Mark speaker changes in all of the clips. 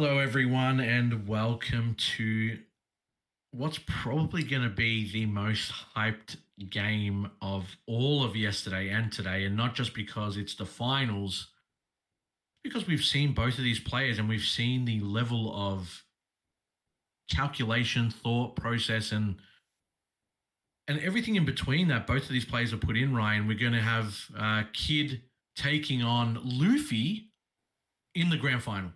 Speaker 1: Hello, everyone, and welcome to what's probably going to be the most hyped game of all of yesterday and today. And not just because it's the finals, because we've seen both of these players and we've seen the level of calculation, thought process, and everything in between that both of these players have put in. Ryan, we're going to have Kid taking on Luffy in the grand final.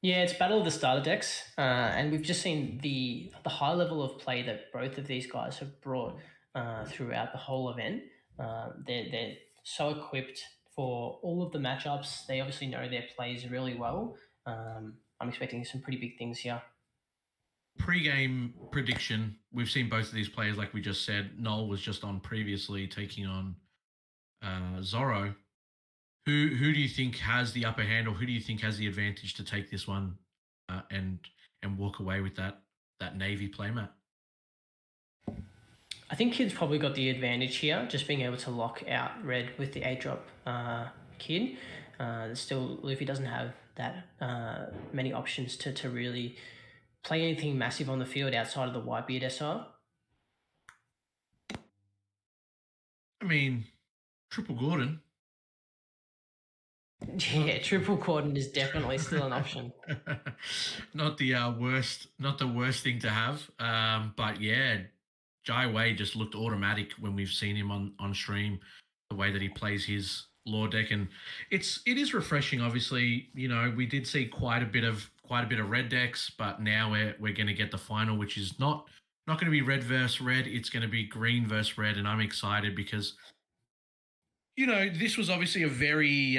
Speaker 2: Yeah, it's battle of the starter decks, and we've just seen the high level of play that both of these guys have brought throughout the whole event. They're so equipped for all of the matchups. They obviously know their plays really well. I'm expecting some pretty big things here.
Speaker 1: Pre-game prediction, we've seen both of these players, like we just said. Noel was just on previously taking on Zorro. Who do you think has the upper hand, or who do you think has the advantage to take this one and walk away with that Navy playmat?
Speaker 2: I think Kid's probably got the advantage here, just being able to lock out red with the 8-drop Kid. Still, Luffy doesn't have that many options to really play anything massive on the field outside of the Whitebeard SR.
Speaker 1: I mean, Triple Gordon.
Speaker 2: Yeah, triple Gordon is definitely still an option.
Speaker 1: Not the worst thing to have. But yeah, Jiawei just looked automatic when we've seen him on stream. The way that he plays his lore deck, and it is refreshing. Obviously, we did see quite a bit of red decks, but now we're going to get the final, which is not going to be red versus red. It's going to be green versus red, and I'm excited because this was obviously a very,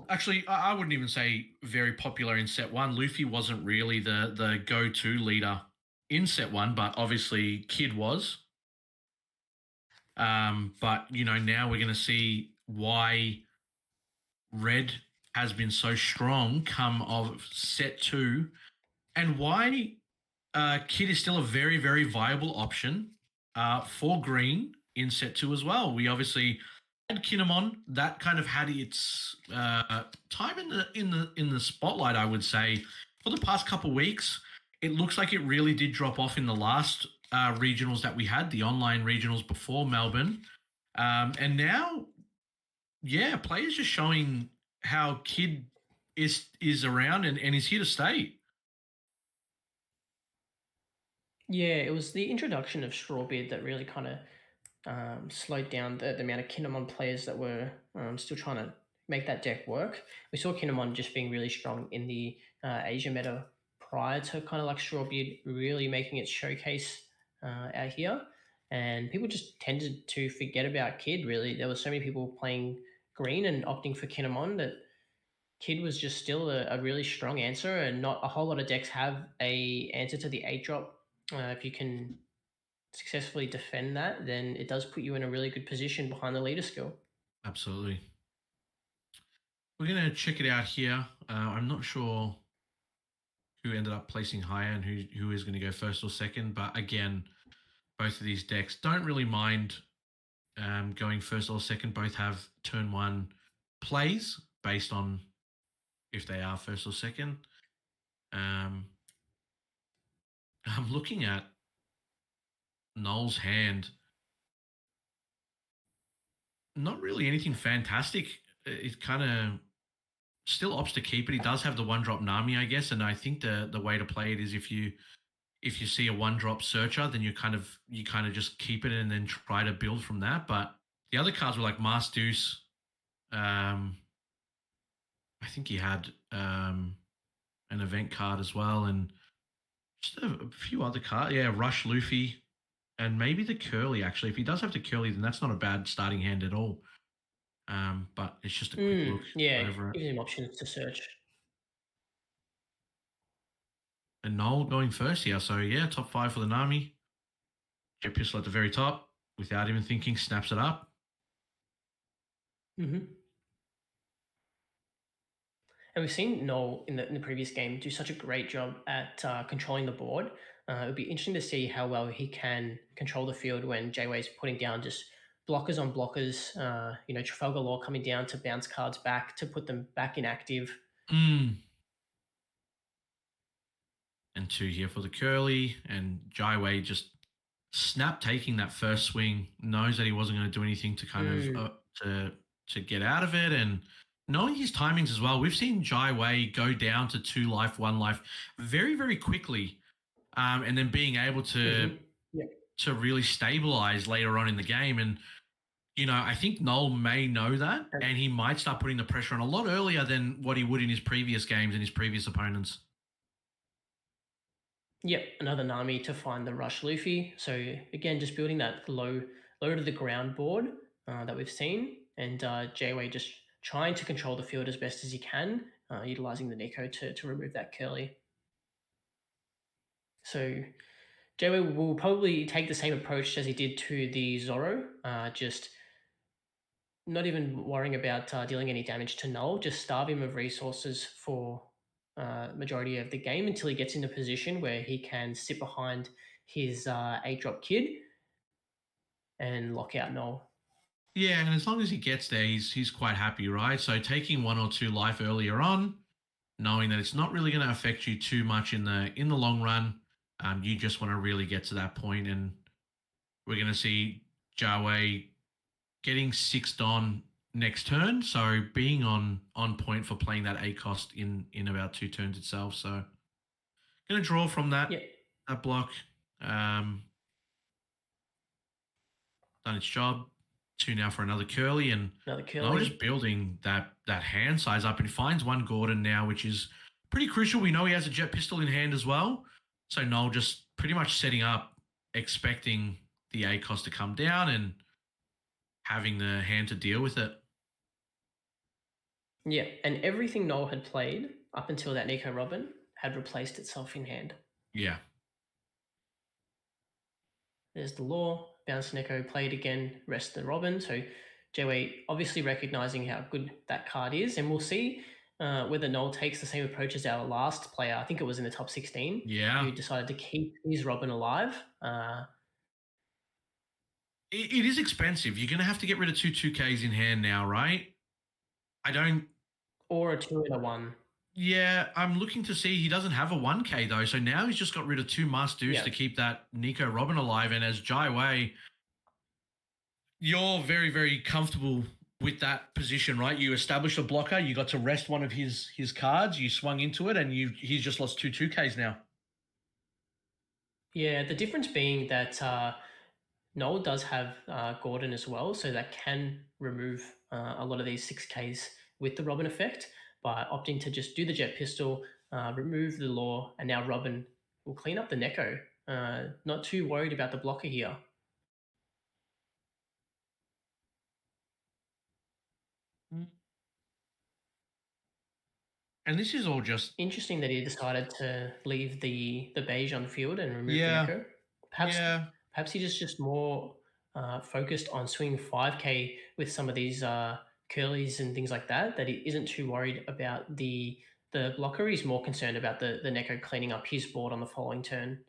Speaker 1: actually, I wouldn't even say very popular in set one. Luffy wasn't really the go-to leader in set one, but obviously Kid was. But, now we're going to see why red has been so strong come of set two, and why Kid is still a very, very viable option for green in set two as well. We obviously had Kinemon that kind of had its time in the spotlight, I would say, for the past couple of weeks. It looks like it really did drop off in the last regionals that we had, the online regionals before Melbourne, and now, yeah, players just showing how Kid is around and is here to stay.
Speaker 2: Yeah, it was the introduction of Strawbeard that really kind of slowed down the amount of Kinemon players that were still trying to make that deck work. We saw Kinemon just being really strong in the Asia meta prior to kind of like Strawbeard really making its showcase out here. And people just tended to forget about Kid, really. There were so many people playing green and opting for Kinemon that Kid was just still a really strong answer, and not a whole lot of decks have a answer to the 8-drop. If you can successfully defend that, then it does put you in a really good position behind the leader skill.
Speaker 1: Absolutely. We're going to check it out here. I'm not sure who ended up placing higher and who is going to go first or second, but again, both of these decks don't really mind going first or second. Both have turn one plays based on if they are first or second. I'm looking at Noel's hand. Not really anything fantastic. It kind of still opts to keep it. He does have the one drop Nami, I guess, and I think the way to play it is if you see a one drop searcher, then you kind of just keep it and then try to build from that. But the other cards were like Mars Deuce. I think he had an event card as well, and just a few other cards. Yeah, Rush Luffy, and maybe the Curly, actually. If he does have the Curly, then that's not a bad starting hand at all. But it's just a quick look over it.
Speaker 2: Gives him options to search.
Speaker 1: And Noel going first here. So, yeah, top 5 for the Nami. Jet Pistol at the very top. Without even thinking, snaps it up.
Speaker 2: Mm-hmm. And we've seen Noel in the previous game do such a great job at controlling the board. It would be interesting to see how well he can control the field when Jiawei's putting down just blockers on blockers. Trafalgar Law coming down to bounce cards back to put them back inactive.
Speaker 1: Mm. And 2 here for the curly, and Jiawei just snap taking that first swing, knows that he wasn't going to do anything to kind of to get out of it, and knowing his timings as well. We've seen Jiawei go down to 2 life, 1 life very, very quickly, and then being able to
Speaker 2: Yeah.
Speaker 1: to really stabilize later on in the game. And I think Noel may know that, and he might start putting the pressure on a lot earlier than what he would in his previous games and his previous opponents.
Speaker 2: Yep, another Nami to find the rush Luffy. So again, just building that low to the ground board that we've seen, and Jiawei just trying to control the field as best as he can, utilizing the Nico to remove that curly. So Jiawei will probably take the same approach as he did to the Zoro, just not even worrying about dealing any damage to Null, just starve him of resources for majority of the game until he gets in a position where he can sit behind his 8-drop kid and lock out Null.
Speaker 1: Yeah, and as long as he gets there, he's quite happy, right? So taking 1 or 2 life earlier on, knowing that it's not really going to affect you too much in the long run, you just want to really get to that point, and we're going to see Jiawei getting 6'd on next turn, so being on point for playing that 8 cost in about 2 turns itself. So going to draw from that that block. Done its job. 2 now for another curly, and Noel just building that hand size up, and finds 1 Gordon now, which is pretty crucial. We know he has a jet pistol in hand as well, so Noel just pretty much setting up, expecting the A cost to come down and having the hand to deal with it.
Speaker 2: Yeah, and everything Noel had played up until that Nico Robin had replaced itself in hand.
Speaker 1: Yeah.
Speaker 2: There's the Law, bounce Nico, played again, rest the Robin. So Jiawei obviously recognizing how good that card is, and we'll see whether Noel takes the same approach as our last player. I think it was in the top 16.
Speaker 1: Yeah.
Speaker 2: Who decided to keep his Robin alive.
Speaker 1: It is expensive. You're going to have to get rid of 2 2Ks in hand now, right?
Speaker 2: Or a 2 and a 1.
Speaker 1: Yeah, I'm looking to see. He doesn't have a 1K though, so now he's just got rid of 2 must-dos to keep that Nico Robin alive. And as Jiawei, you're very, very comfortable with that position, right? You established a blocker, you got to rest one of his cards, you swung into it, and he's just lost 2 2Ks now.
Speaker 2: Yeah, the difference being that Noel does have Gordon as well, so that can remove a lot of these 6Ks with the Robin effect by opting to just do the jet pistol, remove the Law, and now Robin will clean up the Neko. Not too worried about the blocker here.
Speaker 1: And this is all just
Speaker 2: interesting that he decided to leave the beige on the field and remove the Neko. Perhaps he's just more focused on swinging 5K with some of these curlies and things like that. That he isn't too worried about the blocker. He's more concerned about the Neko cleaning up his board on the following turn.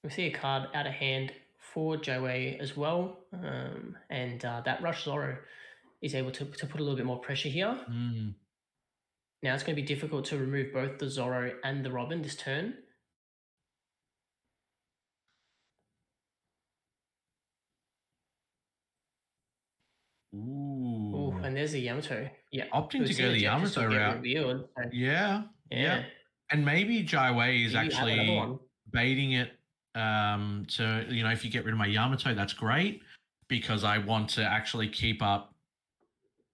Speaker 2: We see a card out of hand for Jiawei as well, and that Rush Zoro is able to put a little bit more pressure here. Now it's going to be difficult to remove both the Zoro and the Robin this turn.
Speaker 1: Ooh,
Speaker 2: and there's the Yamato. Yeah,
Speaker 1: opting to go the Yamato route. Yeah. And maybe Jiawei is actually baiting it to, if you get rid of my Yamato, that's great, because I want to actually keep up,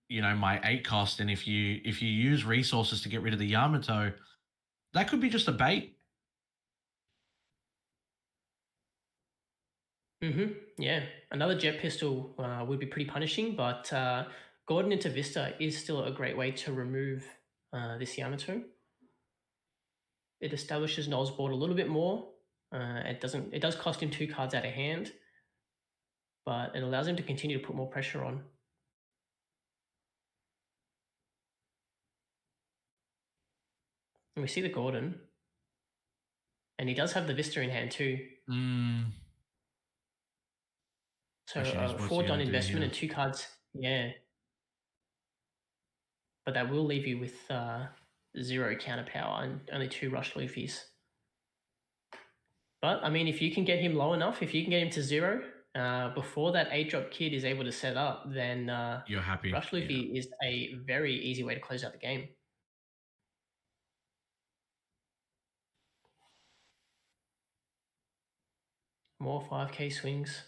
Speaker 1: my 8 cost. And if you use resources to get rid of the Yamato, that could be just a bait.
Speaker 2: Yeah, another jet pistol would be pretty punishing, but Gordon into Vista is still a great way to remove this Yamato. It establishes Noel's board a little bit more. It does cost him 2 cards out of hand, but it allows him to continue to put more pressure on. And we see the Gordon, and he does have the Vista in hand too. So
Speaker 1: Question is,
Speaker 2: a
Speaker 1: what's he
Speaker 2: 4 Don
Speaker 1: going to do
Speaker 2: investment
Speaker 1: here?
Speaker 2: and 2 cards, yeah. But that will leave you with 0 counter power and only 2 Rush Luffys. But, I mean, if you can get him low enough, if you can get him to 0, before that 8-drop kid is able to set up, then
Speaker 1: You're happy.
Speaker 2: Rush Luffy is a very easy way to close out the game. More 5k swings.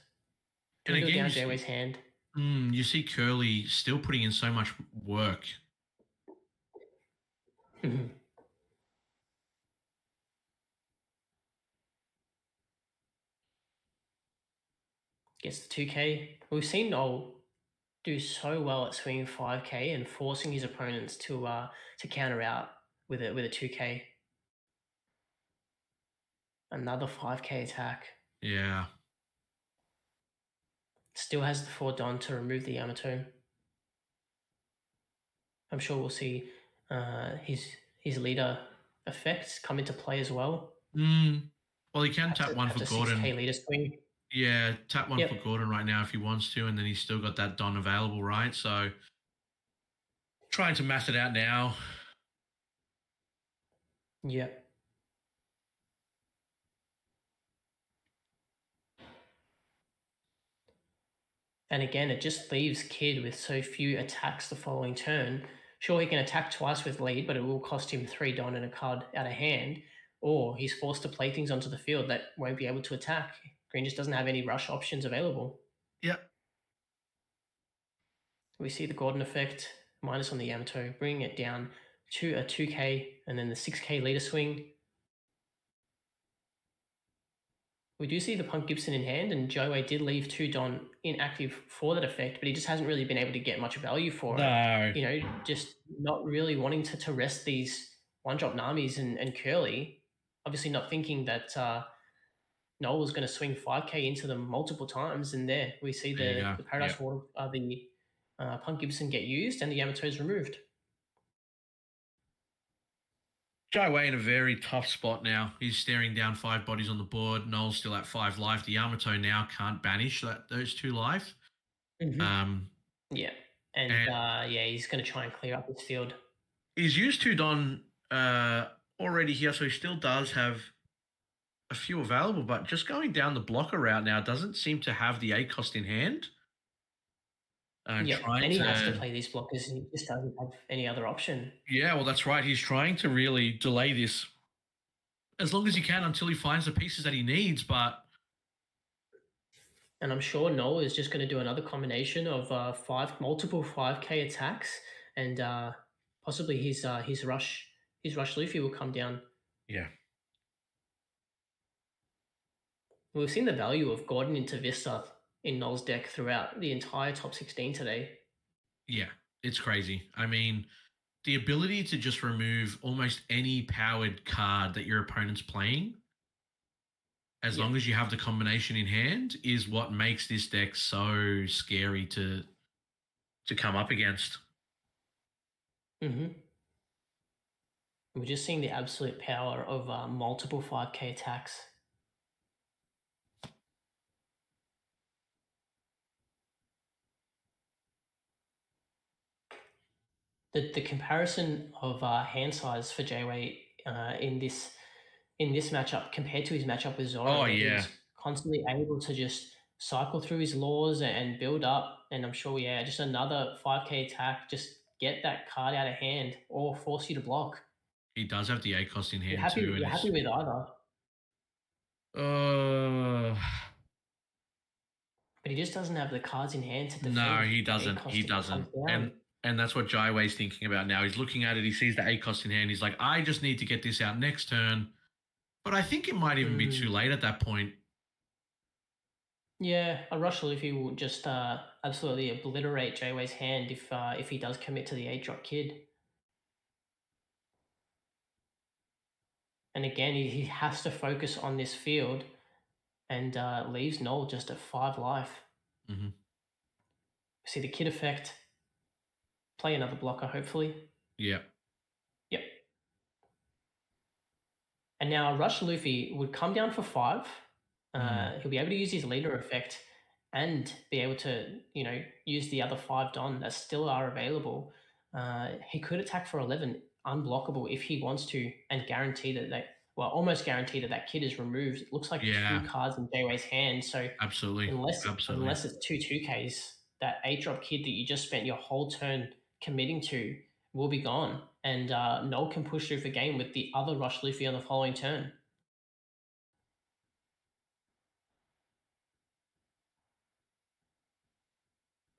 Speaker 1: And
Speaker 2: Dwindle
Speaker 1: again,
Speaker 2: down Jiawei's hand.
Speaker 1: you see Curly still putting in so much work.
Speaker 2: Gets the 2k. We've seen Noel do so well at swinging 5k and forcing his opponents to counter out with a 2k. Another 5k attack.
Speaker 1: Yeah.
Speaker 2: Still has the 4 Don to remove the Yamato. I'm sure we'll see his leader effects come into play as well.
Speaker 1: Well, he can tap one for
Speaker 2: a
Speaker 1: Gordon.
Speaker 2: 6k leader swing.
Speaker 1: Yeah, tap one for Gordon right now if he wants to, and then he's still got that Don available, right? So trying to math it out now.
Speaker 2: Yep. And again, it just leaves Kid with so few attacks the following turn. Sure, he can attack twice with lead, but it will cost him 3 Don and a card out of hand, or he's forced to play things onto the field that won't be able to attack. Green just doesn't have any rush options available.
Speaker 1: Yep.
Speaker 2: We see the Gordon effect, minus on the Yamato, bringing it down to a 2k, and then the 6k leader swing. We do see the Punk Gibson in hand, and Jiawei did leave 2 Don inactive for that effect, but he just hasn't really been able to get much value for it. You know, just not really wanting to rest these 1-drop Namis and Curly. Obviously not thinking that Noel was going to swing 5k into them multiple times, and there we see the Paradise Water, the Punk Gibson get used, and the Yamato's removed.
Speaker 1: Jiawei in a very tough spot now. He's staring down 5 bodies on the board. Noel's still at 5 life. The Yamato now can't banish those 2 life.
Speaker 2: Yeah. And he's going to try and clear up his field.
Speaker 1: He's used 2 Don already here, so he still does have a few available, but just going down the blocker route now doesn't seem to have the ACOST in hand.
Speaker 2: And he has to play these blockers. He just doesn't have any other option.
Speaker 1: Yeah, well, that's right. He's trying to really delay this as long as he can until he finds the pieces that he needs, but...
Speaker 2: And I'm sure Noel is just going to do another combination of multiple 5k attacks, and possibly his rush Luffy will come down.
Speaker 1: Yeah.
Speaker 2: We've seen the value of Gordon into Vista in Noel's deck throughout the entire top 16 today.
Speaker 1: Yeah, it's crazy. I mean, the ability to just remove almost any powered card that your opponent's playing, as long as you have the combination in hand, is what makes this deck so scary to come up against.
Speaker 2: We're just seeing the absolute power of multiple 5k attacks. The comparison of hand size for Jiawei in this matchup compared to his matchup with Zoro, he was constantly able to just cycle through his laws and build up. And I'm sure, just another 5k attack, just get that card out of hand or force you to block.
Speaker 1: He does have the ACOST in hand
Speaker 2: too. You're happy with either. But he just doesn't have the cards in hand to defend.
Speaker 1: No, he doesn't. He doesn't. And that's what Jiawei's thinking about now. He's looking at it. He sees the ACOST in hand. He's like, I just need to get this out next turn. But I think it might even be too late at that point. Yeah,
Speaker 2: a Rush Luffy will just absolutely obliterate Jiawei's hand if he does commit to the 8-drop kid. And again, he has to focus on this field and leaves Noel just at 5 life. See the kid effect. Play another blocker, hopefully.
Speaker 1: Yeah.
Speaker 2: Yep. And now Rush Luffy would come down for 5.
Speaker 1: Mm.
Speaker 2: He'll be able to use his leader effect and be able to, use the other 5 Don that still are available. He could attack for 11 unblockable if he wants to, and guarantee that almost guarantee that that kid is removed. It looks like 2
Speaker 1: Yeah,
Speaker 2: cards in Jaywei's hand. So
Speaker 1: absolutely.
Speaker 2: unless
Speaker 1: Absolutely.
Speaker 2: unless it's 2/2Ks, that 8-drop kid that you just spent your whole turn committing to will be gone, and Noel can push through for game with the other Rush Luffy on the following turn.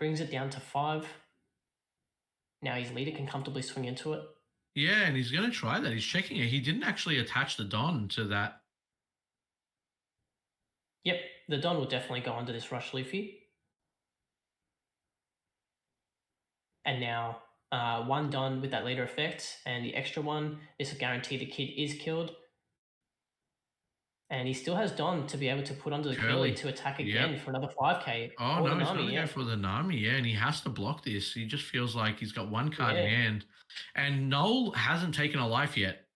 Speaker 2: Brings it down to 5. Now his leader can comfortably swing into it.
Speaker 1: Yeah, and he's going to try that. He's checking it. He didn't actually attach the Don to that.
Speaker 2: Yep, the Don will definitely go under this Rush Luffy. And now 1 Don with that leader effect, and the extra one, this will guarantee the kid is killed. And he still has Don to be able to put under the curly
Speaker 1: Curly.
Speaker 2: to attack
Speaker 1: Yep.
Speaker 2: again for another 5k.
Speaker 1: Oh,
Speaker 2: Or the
Speaker 1: no, he's going
Speaker 2: Nami,
Speaker 1: to go
Speaker 2: yeah.
Speaker 1: for the Nami, yeah, and he has to block this. He just feels like he's got one card in
Speaker 2: Yeah.
Speaker 1: hand. And Noel hasn't taken a life yet.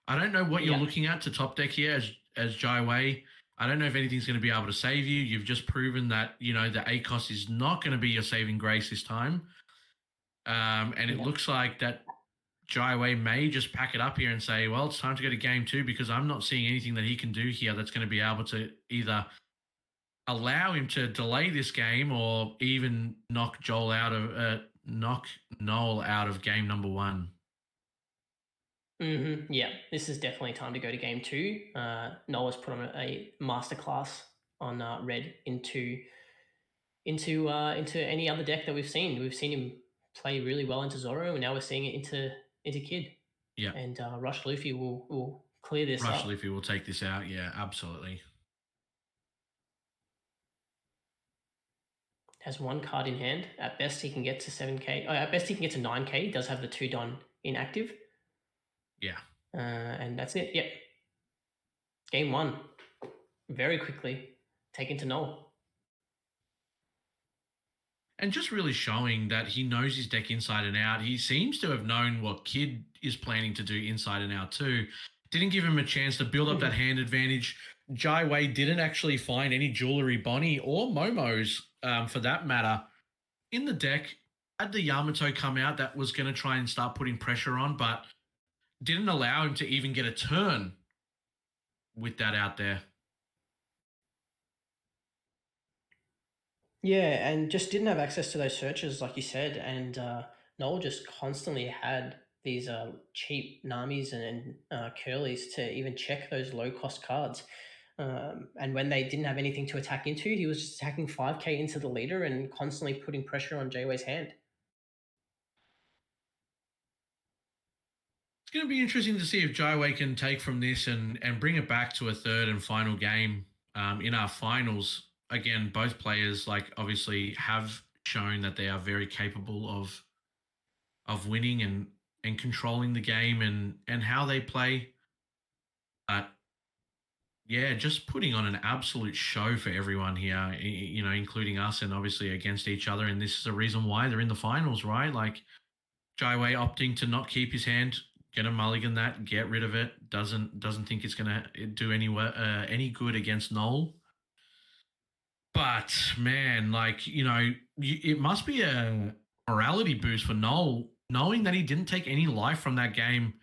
Speaker 1: I don't know what you're
Speaker 2: Yeah.
Speaker 1: looking at to top deck here as Jiawei. I don't know if anything's going to be able to save you. You've just proven that, the ACOS is not going to be your saving grace this time. And it
Speaker 2: Yeah.
Speaker 1: looks like that Jiawei may just pack it up here and say, well, it's time to go to game 2 because I'm not seeing anything that he can do here that's going to be able to either allow him to delay this game or even knock Noel out of game number 1.
Speaker 2: Yeah, this is definitely time to go to game 2. Noah's put on a masterclass on red into any other deck that we've seen. We've seen him play really well into Zoro, and now we're seeing it into Kid.
Speaker 1: Yeah.
Speaker 2: And Rush Luffy will clear this
Speaker 1: Rush
Speaker 2: up.
Speaker 1: Luffy will take this out. Yeah, absolutely.
Speaker 2: Has 1 card in hand. At best, he can get to 7k. At best, he can get to 9k. He does have the 2 Don inactive.
Speaker 1: Yeah.
Speaker 2: And that's it. Yep. Game 1. Very quickly taken to Noel.
Speaker 1: And just really showing that he knows his deck inside and out. He seems to have known what Kid is planning to do inside and out too. Didn't give him a chance to build up that hand advantage. Jiawei didn't actually find any jewelry, Bonnie or Momo's, for that matter, in the deck. Had the Yamato come out that was going to try and start putting pressure on, but didn't allow him to even get a turn with that out there.
Speaker 2: Yeah, and just didn't have access to those searches, like you said. And Noel just constantly had these cheap Namis and Curlies to even check those low cost cards. And when they didn't have anything to attack into, he was just attacking 5k into the leader and constantly putting pressure on Jaywei's hand.
Speaker 1: It's going to be interesting to see if Jiawei can take from this and bring it back to a third and final game in our finals. Again, both players obviously have shown that they are very capable of winning and controlling the game and how they play. But yeah, just putting on an absolute show for everyone here, including us and obviously against each other. And this is the reason why they're in the finals, right? Like Jiawei opting to not keep his hand, get a mulligan that, get rid of it. Doesn't think it's gonna do any good against Noel. But man, it must be a morality boost for Noel knowing that he didn't take any life from that game.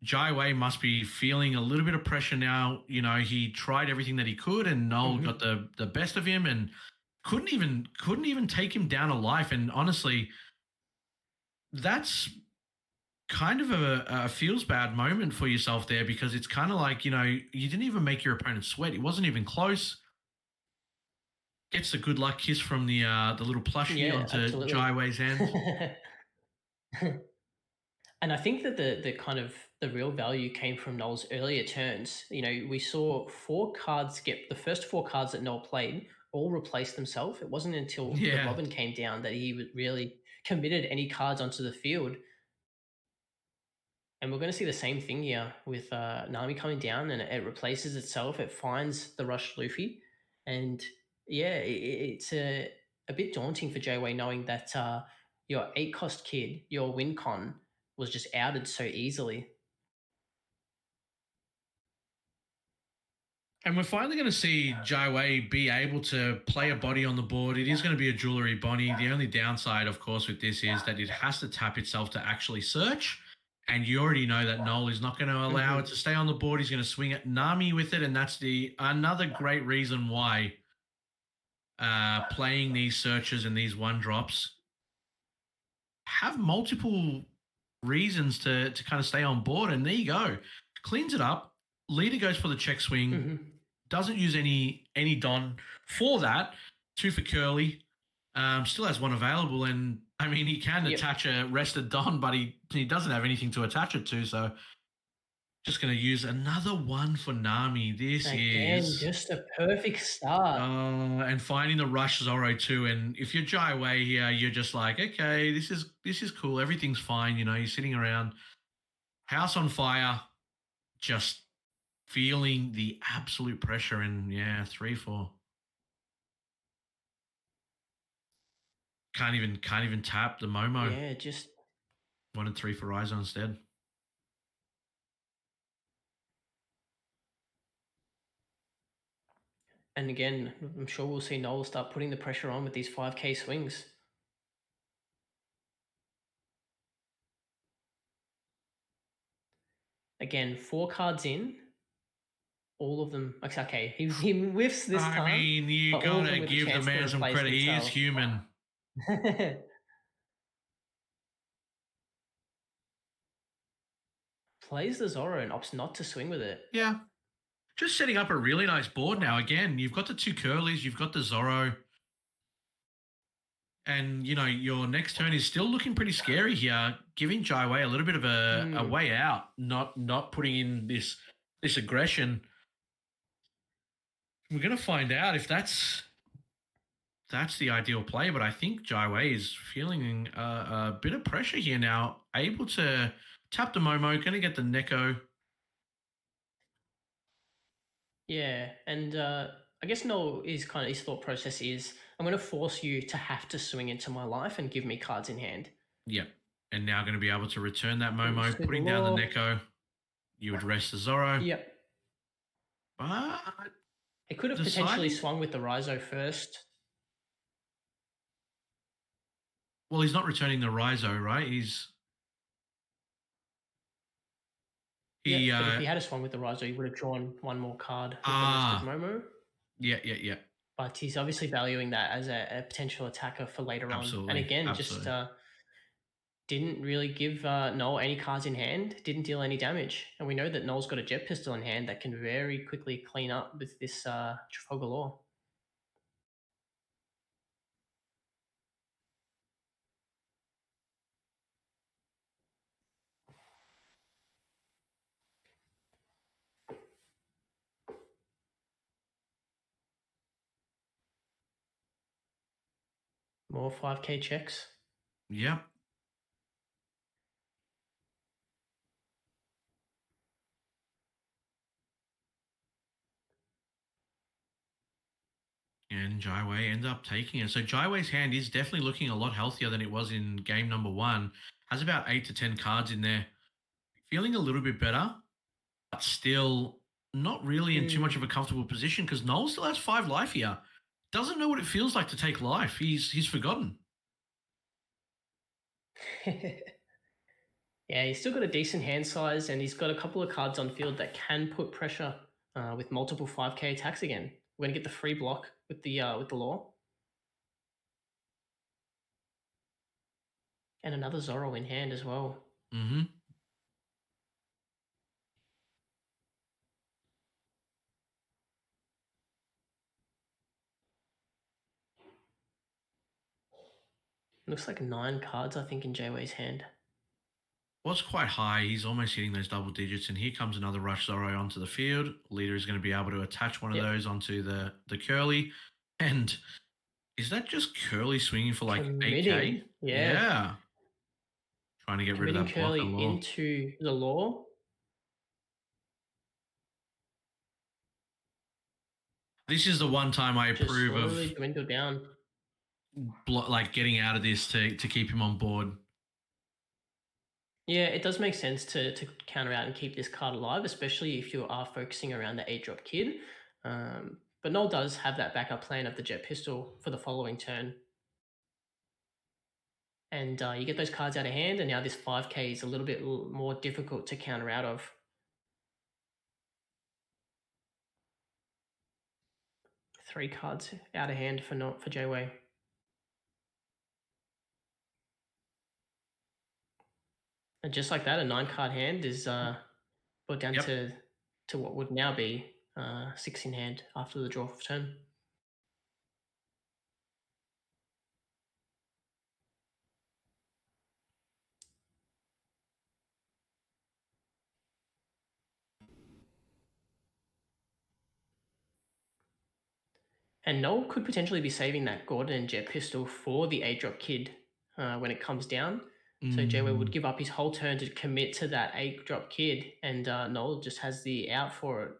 Speaker 1: Jiawei must be feeling a little bit of pressure now. He tried everything that he could, and Noel got the best of him and couldn't even take him down a life. And honestly, that's kind of a feels bad moment for yourself there because it's kind of like, you didn't even make your opponent sweat. It wasn't even close. Gets a good luck kiss from the little plushie onto Jiawei's hand.
Speaker 2: And I think that the kind of the real value came from Noel's earlier turns. We saw 4 cards get the first 4 cards that Noel played all replace themselves. It wasn't until the Robin came down that he really committed any cards onto the field. And we're going to see the same thing here with Nami coming down, and it replaces itself. It finds the Rush Luffy, and yeah, it's a bit daunting for Jaywei knowing that your 8-cost kid, your win con, was just outed so easily.
Speaker 1: And we're finally going to see Jiawei be able to play a body on the board. It is going to be a jewelry Bonnie. The only downside, of course, with this is that it has to tap itself to actually search. And you already know that Noel is not going to allow it to stay on the board. He's going to swing at Nami with it. And that's the another great reason why playing these searches and these one drops have multiple reasons to kind of stay on board. And there you go. Cleans it up. Leader goes for the check swing. Doesn't use any Don for that. 2 for Curly. Still has 1 available. And I mean, he can attach a rested Don, but he doesn't have anything to attach it to. So just going to use another 1 for Nami. This is
Speaker 2: just a perfect start.
Speaker 1: And finding the rush Zoro too. And if you're Jiawei here, you're just like, okay, this is cool. Everything's fine. You know, you're sitting around, house on fire, just feeling the absolute pressure. And 3-4. Can't even tap the Momo.
Speaker 2: Yeah, just
Speaker 1: 1 and 3 for Ryzo instead.
Speaker 2: And again, I'm sure we'll see Noel start putting the pressure on with these 5K swings. Again, 4 cards in. All of them. Okay, he whiffs this time.
Speaker 1: I mean, you gotta give the man some credit. He is human.
Speaker 2: Plays the Zoro and opts not to swing with it.
Speaker 1: Yeah. Just setting up a really nice board now. Again, you've got the 2 Curlies, you've got the Zoro. And, you know, your next turn is still looking pretty scary here, giving Jiawei a little bit of a way out, not putting in this aggression. We're going to find out if that's the ideal play, but I think Jiawei is feeling a bit of pressure here now, able to tap the Momo, going to get the Neko.
Speaker 2: Yeah, and I guess Noel is kind of his thought process is I'm going to force you to have to swing into my life and give me cards in hand.
Speaker 1: Yep, and now going to be able to return that Momo, putting down the Neko. You would rest the Zoro.
Speaker 2: Yep.
Speaker 1: But
Speaker 2: it could have potentially swung with the Ryzo first.
Speaker 1: Well, he's not returning the Ryzo, right?
Speaker 2: But if he had a swung with the Ryzo, he would have drawn 1 more card with the rest of Momo.
Speaker 1: Yeah.
Speaker 2: But he's obviously valuing that as a potential attacker for later on. And again, just didn't really give Noel any cards in hand, didn't deal any damage. And we know that Noel's got a jet pistol in hand that can very quickly clean up with this Trafalgar Law. More 5K checks.
Speaker 1: Yep. And Jiawei ends up taking it. So Jiawei's hand is definitely looking a lot healthier than it was in game number 1. Has about 8 to 10 cards in there. Feeling a little bit better, but still not really in too much of a comfortable position because Noel still has 5 life here. Doesn't know what it feels like to take life. He's forgotten.
Speaker 2: Yeah, he's still got a decent hand size, and he's got a couple of cards on field that can put pressure with multiple 5K attacks again. We're going to get the free block with the Law. And another Zoro in hand as well.
Speaker 1: Mm-hmm.
Speaker 2: Looks like 9 cards, I think, in Jiawei's hand.
Speaker 1: Well, it's quite high. He's almost hitting those double digits. And here comes another Rush Zoro onto the field. Leader is going to be able to attach one of those onto the Curly. And is that just Curly swinging for like 8K?
Speaker 2: Yeah.
Speaker 1: Trying to get rid of that
Speaker 2: Curly
Speaker 1: block and Law.
Speaker 2: Into the Law.
Speaker 1: This is the one time I approve of
Speaker 2: dwindle down.
Speaker 1: Like getting out of this to keep him on board.
Speaker 2: Yeah, it does make sense to counter out and keep this card alive, especially if you are focusing around the 8-drop kid. But Noel does have that backup plan of the jet pistol for the following turn. And you get those cards out of hand, and now this 5k is a little bit more difficult to counter out of. 3 cards out of hand for Jiawei. And just like that, a 9-card hand is brought down
Speaker 1: Yep.
Speaker 2: to what would now be 6 in hand after the draw of turn. And Noel could potentially be saving that Gordon and Jet pistol for the 8-drop kid when it comes down. So Jiawei would give up his whole turn to commit to that 8-drop kid, and Noel just has the out for it.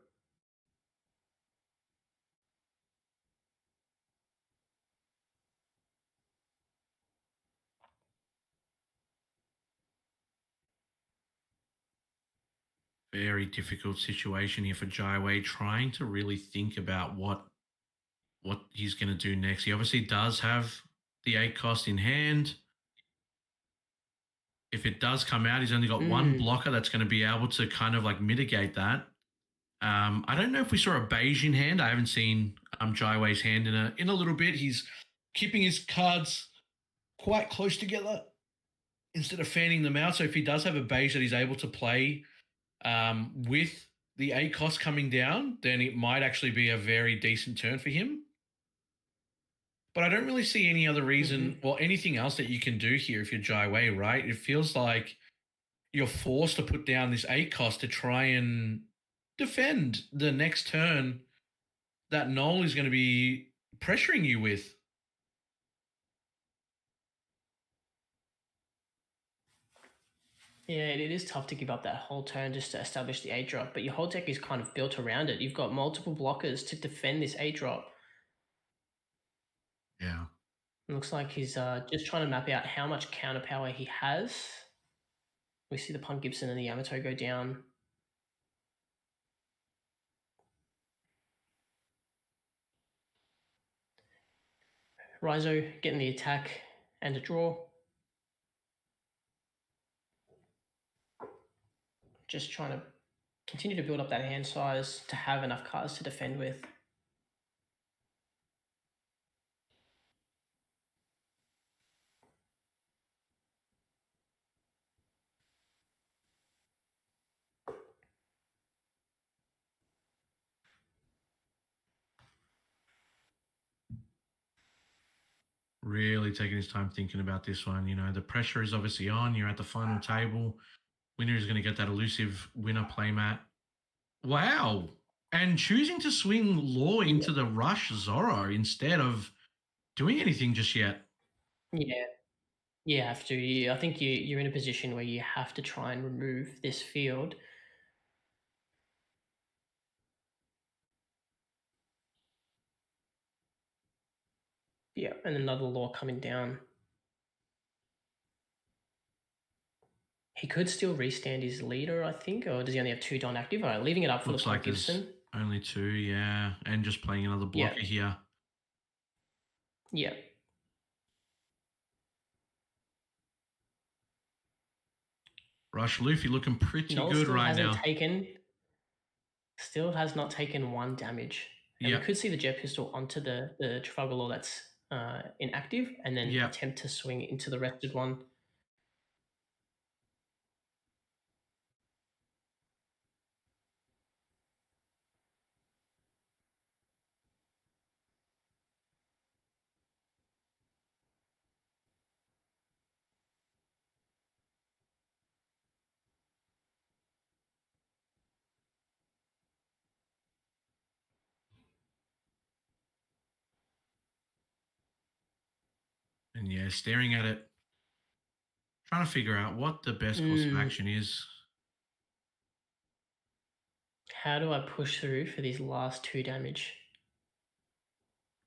Speaker 1: Very difficult situation here for Jiawei, trying to really think about what he's going to do next. He obviously does have the 8 cost in hand. If it does come out, he's only got one blocker that's going to be able to kind of like mitigate that. I don't know if we saw a beige in hand. I haven't seen Jiawei's hand in a little bit. He's keeping his cards quite close together instead of fanning them out. So if he does have a beige that he's able to play with the 8 cost coming down, then it might actually be a very decent turn for him. But I don't really see any other reason or anything else that you can do here if you're Jiawei, right? It feels like you're forced to put down this 8 cost to try and defend the next turn that Noel is going to be pressuring you with.
Speaker 2: Yeah, it is tough to give up that whole turn just to establish the 8-drop, but your whole deck is kind of built around it. You've got multiple blockers to defend this 8-drop.
Speaker 1: Yeah.
Speaker 2: It looks like he's just trying to map out how much counter power he has. We see the Punt Gibson and the Yamato go down. Raizo getting the attack and a draw. Just trying to continue to build up that hand size to have enough cards to defend with.
Speaker 1: Really taking his time thinking about this one. You know, the pressure is obviously on. You're at the final table. Winner is going to get that elusive winner playmat. Wow. And choosing to swing Law into the rush Zorro instead of doing anything just yet.
Speaker 2: Yeah, you have to. I think you're in a position where you have to try and remove this field. Yeah, and another Law coming down. He could still restand his leader, I think, or does he only have 2 Don active? All right, leaving it up for
Speaker 1: Looks
Speaker 2: the Punt
Speaker 1: like there's
Speaker 2: Gibson.
Speaker 1: only 2, yeah. And just playing another blocker here.
Speaker 2: Yeah.
Speaker 1: Rush Luffy looking pretty good right now.
Speaker 2: Still has not taken 1 damage. And we could see the Jet Pistol onto the Trafalgar Law that's inactive, and then attempt to swing into the rested one.
Speaker 1: And yeah, staring at it, trying to figure out what the best course of action is.
Speaker 2: How do I push through for these last 2 damage?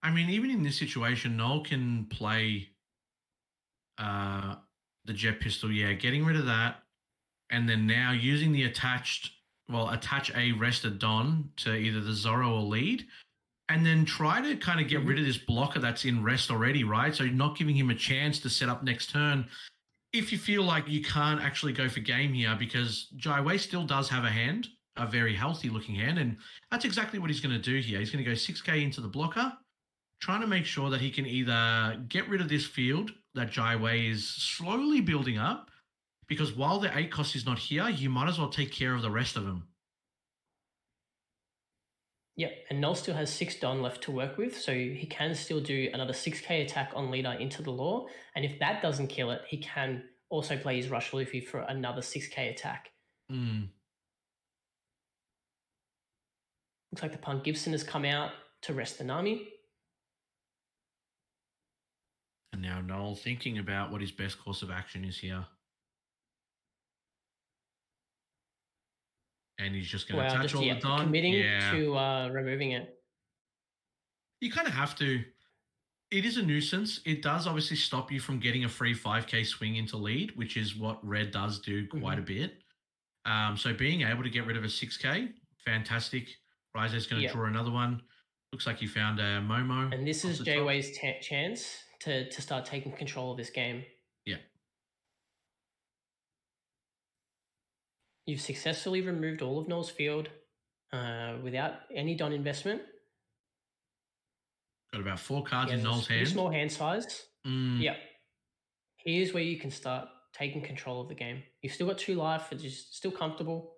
Speaker 1: I mean, even in this situation, Noel can play the Jet Pistol. Yeah, getting rid of that. And then now using the attached attach a rested Don to either the Zoro or lead, and then try to kind of get rid of this blocker that's in rest already, right? So you're not giving him a chance to set up next turn if you feel like you can't actually go for game here, because Jiawei still does have a hand, a very healthy looking hand, and that's exactly what he's going to do here. He's going to go 6k into the blocker, trying to make sure that he can either get rid of this field that Jiawei is slowly building up, because while the 8 cost is not here, you might as well take care of the rest of them.
Speaker 2: Yep, and Noel still has 6 Don left to work with, so he can still do another 6k attack on leader into the lore, and if that doesn't kill it, he can also play his Rush Luffy for another 6k attack.
Speaker 1: Mm.
Speaker 2: Looks like the Punk Gibson has come out to rest the Nami.
Speaker 1: And now Noel thinking about what his best course of action is here. And he's just going to attach all the Don.
Speaker 2: Committing to removing it.
Speaker 1: You kind of have to. It is a nuisance. It does obviously stop you from getting a free 5k swing into lead, which is what Red does do quite a bit. So being able to get rid of a 6k, fantastic. Rizo's going to draw another one. Looks like he found a Momo.
Speaker 2: And this is Jiawei's chance to start taking control of this game.
Speaker 1: Yeah.
Speaker 2: You've successfully removed all of Noel's field without any Don investment.
Speaker 1: Got about 4 cards in Noel's hand.
Speaker 2: Small hand size. Yep. Here's where you can start taking control of the game. You've still got 2 life, which is still comfortable.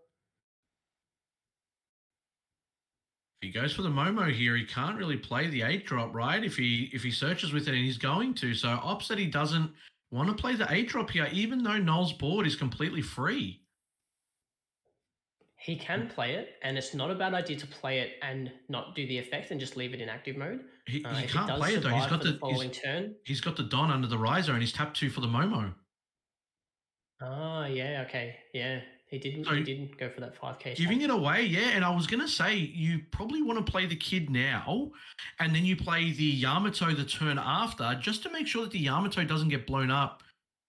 Speaker 1: If he goes for the Momo here, he can't really play the 8 drop, right? If he searches with it, and he's going to. So ops that he doesn't want to play the 8 drop here, even though Noel's board is completely free.
Speaker 2: He can play it, and it's not a bad idea to play it and not do the effect and just leave it in active mode.
Speaker 1: He can't play it though. He's got the following turn. He's got the Don under the Riser, and he's tapped 2 for the Momo.
Speaker 2: Oh yeah, okay, yeah. He didn't go for that 5k.
Speaker 1: Giving it away, yeah. And I was going to say, you probably want to play the Kid now, and then you play the Yamato the turn after, just to make sure that the Yamato doesn't get blown up.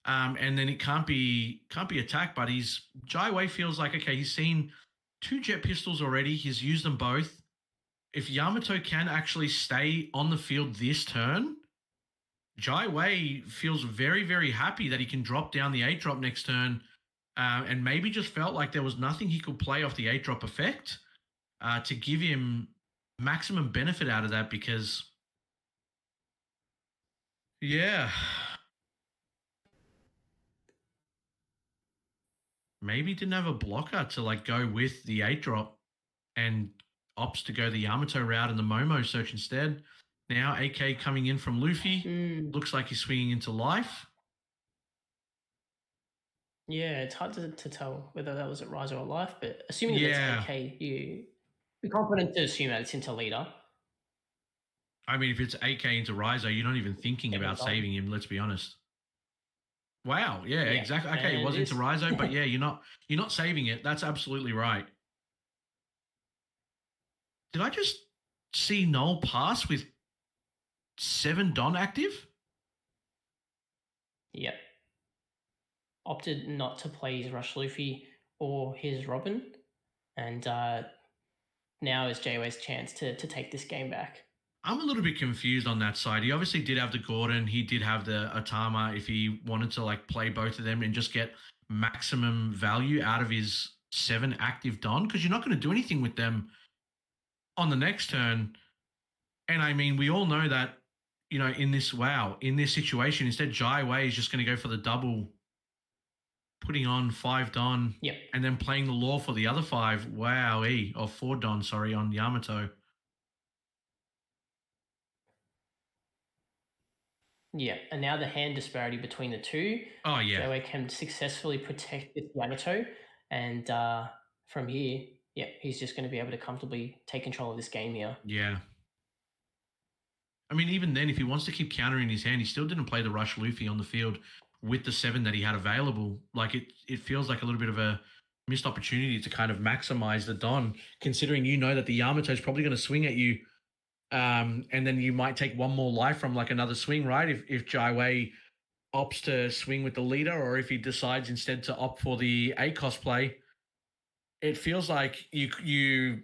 Speaker 1: And then it can't be attacked. But Jiawei feels like, okay, he's seen 2 jet pistols already. He's used them both. If Yamato can actually stay on the field this turn, Jiawei feels very, very happy that he can drop down the 8 drop next turn. And maybe just felt like there was nothing he could play off the 8 drop effect to give him maximum benefit out of that, because, yeah, maybe didn't have a blocker to like go with the 8 drop and opts to go the Yamato route and the Momo search instead. Now AK coming in from Luffy. Looks like he's swinging into life.
Speaker 2: Yeah, it's hard to tell whether that was at Rise or Life, but assuming that's AK, you're confident to assume that it's into leader.
Speaker 1: I mean, if it's AK into Riser, you're not even thinking about saving him, let's be honest. Wow, yeah, exactly. Okay, it was into Riser, but yeah, you're not saving it. That's absolutely right. Did I just see Noel pass with 7 Don active?
Speaker 2: Yep. Opted not to play his Rush Luffy or his Robin, and now is Jiawei's chance to take this game back.
Speaker 1: I'm a little bit confused on that side. He obviously did have the Gordon. He did have the Atama if he wanted to like play both of them and just get maximum value out of his 7 active Don, because you're not going to do anything with them on the next turn. And I mean, we all know that, you know, in this situation, instead Jiawei is just going to go for the double, putting on 5 Don, and then playing the lore for the other 5. Wow, or 4 Don, sorry, on Yamato.
Speaker 2: Yeah, and now the hand disparity between the two.
Speaker 1: Oh, yeah.
Speaker 2: Jiawei can successfully protect this Yamato, and from here, he's just going to be able to comfortably take control of this game here.
Speaker 1: Yeah. I mean, even then, if he wants to keep countering his hand, he still didn't play the Rush Luffy on the field with the 7 that he had available. Like, it feels like a little bit of a missed opportunity to kind of maximize the Don, considering you know that the Yamato is probably going to swing at you, and then you might take 1 more life from like another swing, right? If Jiawei opts to swing with the leader, or if he decides instead to opt for the 8 cost play. it feels like you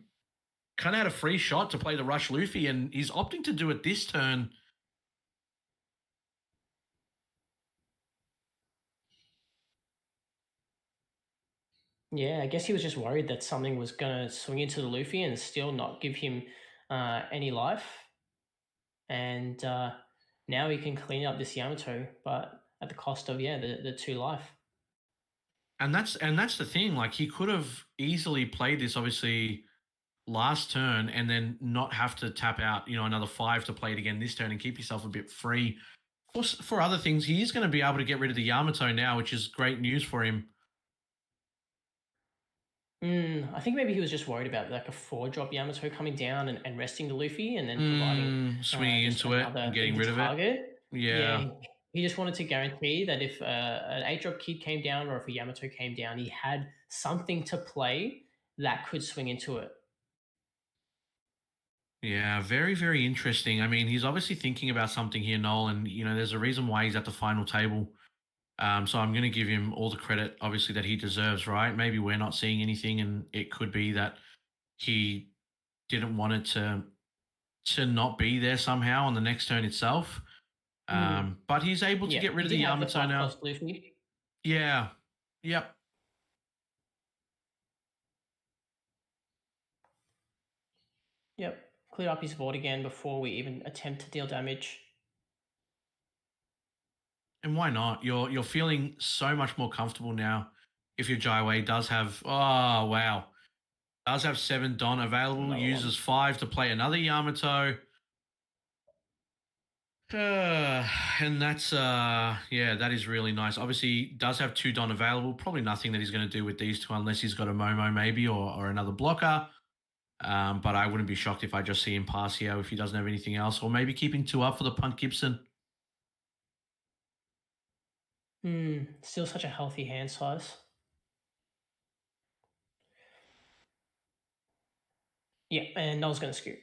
Speaker 1: kind of had a free shot to play the rush Luffy, and he's opting to do it this turn.
Speaker 2: Yeah, I guess he was just worried that something was gonna swing into the Luffy and still not give him any life. And now he can clean up this Yamato, but at the cost of the two life.
Speaker 1: And that's the thing. Like he could have easily played this, obviously, last turn and then not have to tap out, another 5 to play it again this turn and keep yourself a bit free. For other things, he is going to be able to get rid of the Yamato now, which is great news for him.
Speaker 2: I think maybe he was just worried about like a 4-drop Yamato coming down and resting the Luffy and then providing
Speaker 1: Swinging
Speaker 2: just
Speaker 1: into it and
Speaker 2: another
Speaker 1: getting
Speaker 2: easy
Speaker 1: rid of it.
Speaker 2: target. Yeah,
Speaker 1: Yeah.
Speaker 2: he just wanted to guarantee that if an 8-drop kid came down or if a Yamato came down, he had something to play that could swing into it.
Speaker 1: Yeah, very, very interesting. I mean, he's obviously thinking about something here, Noel, and there's a reason why he's at the final table. So I'm going to give him all the credit, obviously, that he deserves. Right? Maybe we're not seeing anything, and it could be that he didn't want it to not be there somehow on the next turn itself.
Speaker 2: Mm,
Speaker 1: But he's able to
Speaker 2: yeah,
Speaker 1: get rid
Speaker 2: he
Speaker 1: of the
Speaker 2: did have the
Speaker 1: Yamato
Speaker 2: 5
Speaker 1: now.
Speaker 2: cost Luffy.
Speaker 1: Yeah. Yep.
Speaker 2: Yep, clear up his board again before we even attempt to deal damage.
Speaker 1: And why not? You're feeling so much more comfortable now. If your Jiawei does have, oh wow, does have 7 Don available,
Speaker 2: Another one.
Speaker 1: uses 5 to play another Yamato. And that's yeah, that is really nice. Obviously, does have 2 Don available. Probably nothing that he's going to do with these two unless he's got a Momo maybe or another blocker. But I wouldn't be shocked if I just see him pass here if he doesn't have anything else, or maybe keeping 2 up for the Punt Gibson.
Speaker 2: Still such a healthy hand size. Yeah, and Noel's going to scoot.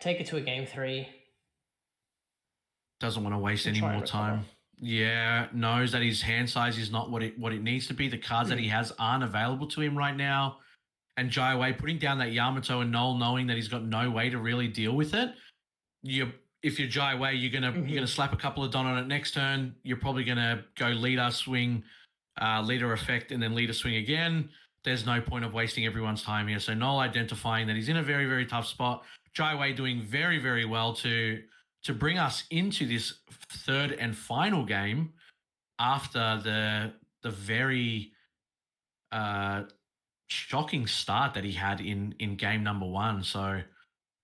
Speaker 2: Take it to a game 3
Speaker 1: Doesn't want to waste
Speaker 2: and
Speaker 1: any
Speaker 2: try and
Speaker 1: more
Speaker 2: recover.
Speaker 1: time. Yeah, knows that his hand size is not what it needs to be. The cards that he has aren't available to him right now. And Jiawei putting down that Yamato and Noel knowing that he's got no way to really deal with it. You if you're Jiawei, you're gonna slap a couple of Don on it next turn. You're probably gonna go leader swing, leader effect, and then leader swing again. There's no point of wasting everyone's time here. So Noel identifying that he's in a very, very tough spot. Jiawei doing very, very well to bring us into this third and final game after the very uh, shocking start that he had in game number 1. So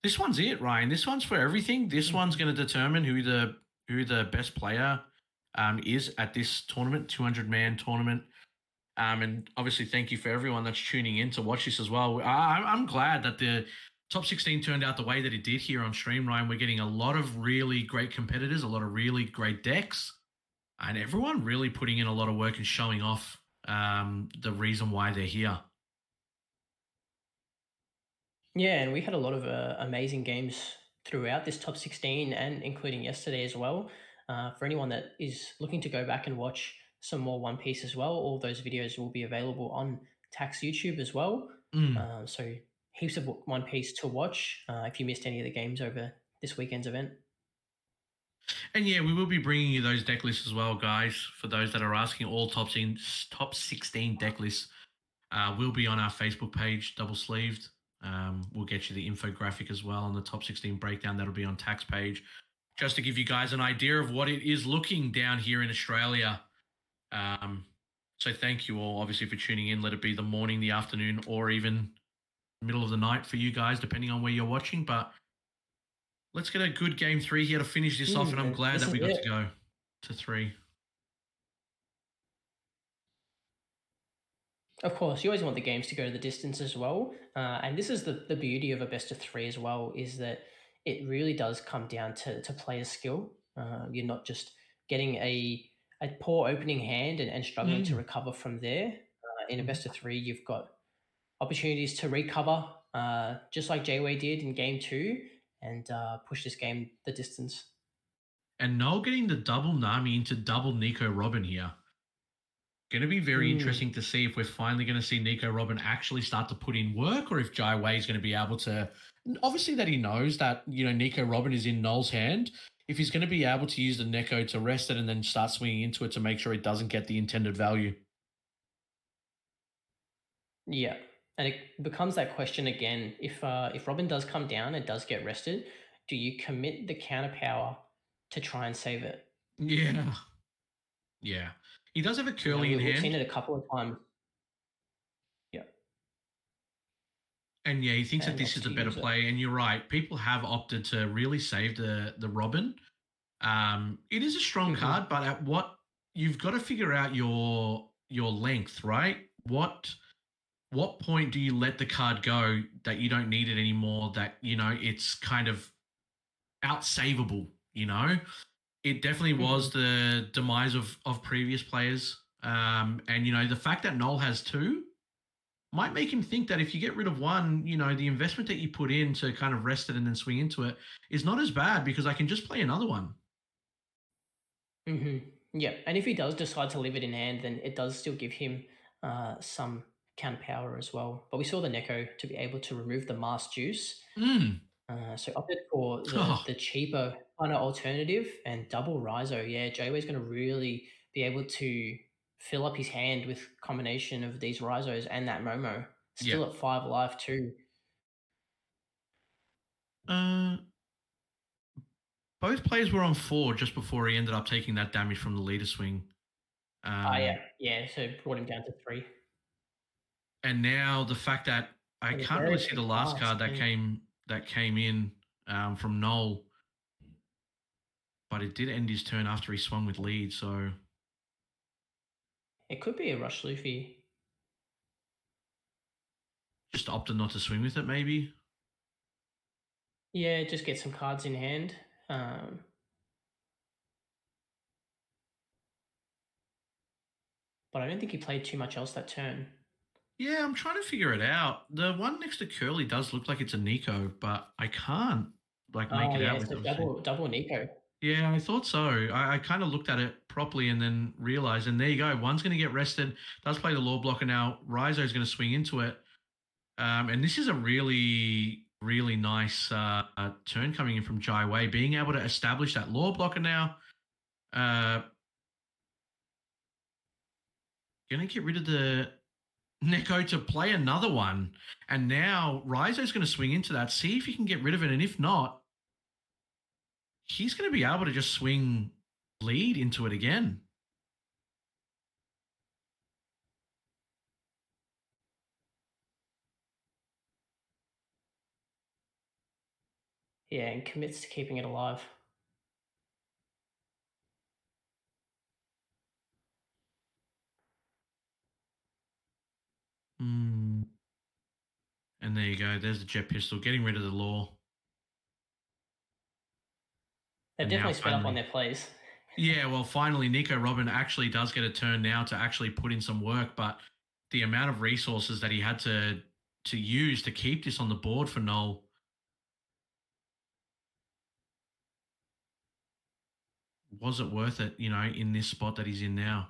Speaker 1: this one's it, Ryan. This one's for everything. This one's going to determine who the best player is at this tournament, 200-man tournament. And obviously, thank you for everyone that's tuning in to watch this as well. I'm glad that the top 16 turned out the way that it did here on stream, Ryan. We're getting a lot of really great competitors, a lot of really great decks, and everyone really putting in a lot of work and showing off the reason why they're here.
Speaker 2: Yeah, and we had a lot of amazing games throughout this top 16 and including yesterday as well. For anyone that is looking to go back and watch some more One Piece as well, all those videos will be available on Tax YouTube as well.
Speaker 1: Mm.
Speaker 2: So heaps of One Piece to watch if you missed any of the games over this weekend's event.
Speaker 1: And yeah, we will be bringing you those deck lists as well, guys. For those that are asking, all top 16 deck lists will be on our Facebook page, double sleeved. We'll get you the infographic as well on the top 16 breakdown. That'll be on Tax page, just to give you guys an idea of what it is looking down here in Australia. So thank you all, obviously, for tuning in. Let it be the morning, the afternoon, or even middle of the night for you guys, depending on where you're watching. But let's get a good game 3 here to finish this off, and I'm glad
Speaker 2: This
Speaker 1: that
Speaker 2: is
Speaker 1: we got
Speaker 2: it.
Speaker 1: to go to 3.
Speaker 2: Of course, you always want the games to go the distance as well. And this is the beauty of a best of 3 as well, is that it really does come down to player skill. You're not just getting a poor opening hand and struggling to
Speaker 1: Mm.
Speaker 2: recover from there. In a
Speaker 1: Mhm.
Speaker 2: best of 3, you've got opportunities to recover, just like Jiawei did in game 2, and push this game the distance.
Speaker 1: And Noel getting the double Nami into double Nico Robin here. Going to be very
Speaker 2: Mm.
Speaker 1: interesting to see if we're finally going to see Nico Robin actually start to put in work, or if Jiawei is going to be able to. Obviously, that he knows that Nico Robin is in Noel's hand. If he's going to be able to use the Neko to rest it and then start swinging into it to make sure it doesn't get the intended value.
Speaker 2: Yeah, and it becomes that question again. If Robin does come down and does get rested, do you commit the counter power to try and save it?
Speaker 1: Yeah, yeah. He does have a curly in
Speaker 2: We've seen
Speaker 1: hand.
Speaker 2: it a couple of times. Yeah,
Speaker 1: And yeah, he thinks that
Speaker 2: and
Speaker 1: this
Speaker 2: opts
Speaker 1: is a
Speaker 2: to
Speaker 1: better
Speaker 2: use it.
Speaker 1: play. And you're right. People have opted to really save the Robin. It is a strong
Speaker 2: Hmm.
Speaker 1: card, but at what you've got to figure out your length, right? What point do you let the card go that you don't need it anymore? That it's kind of outsavable. It definitely
Speaker 2: Hmm.
Speaker 1: was the demise of previous players. And the fact that Noel has two might make him think that if you get rid of one, the investment that you put in to kind of rest it and then swing into it is not as bad because I can just play another one.
Speaker 2: Hmm. Yeah, and if he does decide to leave it in hand, then it does still give him some counter power as well. But we saw the Neko to be able to remove the Mass Juice.
Speaker 1: Mm.
Speaker 2: So opted for
Speaker 1: Oh,
Speaker 2: the cheaper kind of alternative and double Rizo. Yeah, Jayway's going to really be able to fill up his hand with combination of these Rizos and that Momo.
Speaker 1: yeah.
Speaker 2: Still at 5 life too.
Speaker 1: Uh, both players were on four just before he ended up taking that damage from the leader swing.
Speaker 2: Ah, yeah,
Speaker 1: Um,
Speaker 2: yeah. So brought him down to 3.
Speaker 1: and now the fact that I
Speaker 2: And he's
Speaker 1: can't really
Speaker 2: very,
Speaker 1: see the
Speaker 2: very
Speaker 1: last
Speaker 2: fast.
Speaker 1: card that came in from Noel, but it did end his turn after he swung with lead. So
Speaker 2: It could be a Rush Luffy.
Speaker 1: just opted not to swing with it, maybe.
Speaker 2: Yeah, just get some cards in hand. Um, but I don't think he played too much else that turn.
Speaker 1: Yeah, I'm trying to figure it out. The one next to Curly does look like it's a Nico, but I can't make
Speaker 2: Oh
Speaker 1: it
Speaker 2: yeah,
Speaker 1: out with
Speaker 2: so
Speaker 1: obviously.
Speaker 2: double Nico.
Speaker 1: Yeah, I thought so. I kind of looked at it properly and then realized, and there you go. One's going to get rested. Does play the law blocker now. Rizo's going to swing into it. And this is a really, really nice turn coming in from Jiawei, being able to establish that law blocker now. Uh, going to get rid of the Neko to play another one. And now Rizo's going to swing into that, see if he can get rid of it. And if not, he's going to be able to just swing lead into it again.
Speaker 2: Yeah, and commits to keeping it alive.
Speaker 1: Mm. And there you go. There's the jet pistol, getting rid of the law.
Speaker 2: They've
Speaker 1: And now
Speaker 2: definitely sped up on
Speaker 1: finally,
Speaker 2: their plays.
Speaker 1: yeah, well, finally, Nico Robin actually does get a turn now to actually put in some work. But the amount of resources that he had to use to keep this on the board for Noel, was it worth it? In this spot that he's in now.